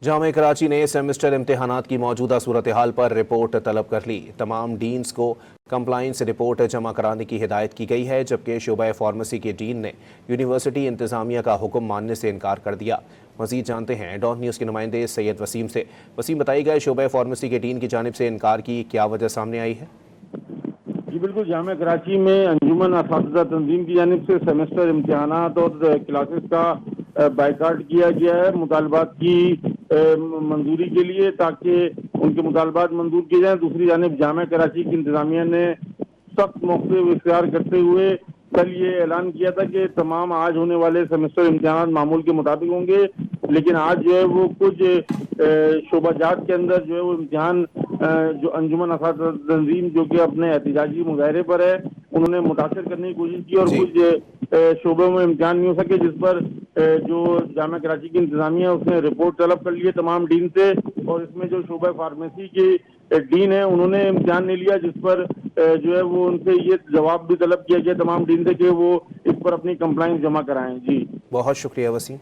جامعہ کراچی نے سیمسٹر امتحانات کی موجودہ صورتحال پر رپورٹ طلب کر لی۔ تمام ڈینز کو کمپلائنس رپورٹ جمع کرانے کی ہدایت کی گئی ہے، جبکہ شعبہ فارمیسی کے ڈین نے یونیورسٹی انتظامیہ کا حکم ماننے سے انکار کر دیا۔ مزید جانتے ہیں ڈان نیوز کے نمائندے سید وسیم سے۔ وسیم، بتائی گئے شعبہ فارمیسی کے ڈین کی جانب سے انکار کی کیا وجہ سامنے آئی ہے؟ جی بالکل، جامعہ کراچی میں انجمن اساتذہ تنظیم کی جانب سے سیمسٹر امتحانات اور کلاسز کا بائیکاٹ کیا گیا ہے مطالبات کی منظوری کے لیے، تاکہ ان کے مطالبات منظور کیے جائیں۔ دوسری جانب جامعہ کراچی کی انتظامیہ نے سخت موقف اختیار کرتے ہوئے کل یہ اعلان کیا تھا کہ تمام آج ہونے والے سیمسٹر امتحانات معمول کے مطابق ہوں گے، لیکن آج جو ہے وہ کچھ شعبہ جات کے اندر جو ہے وہ امتحان جو انجمن اساتذہ تنظیم جو کہ اپنے احتجاجی مظاہرے پر ہے، انہوں نے متاثر کرنے کی کوشش کی اور کچھ شعبوں میں امتحان نہیں ہو سکے، جس پر جو جامعہ کراچی کی انتظامیہ اس نے رپورٹ طلب کر لی ہے تمام ڈین سے، اور اس میں جو شعبہ فارمیسی کے ڈین ہے انہوں نے امتحان نہیں لیا، جس پر جو ہے وہ ان سے یہ جواب بھی طلب کیا گیا تمام ڈین سے کہ وہ اس پر اپنی کمپلائنس جمع کرائیں۔ جی بہت شکریہ وسیم۔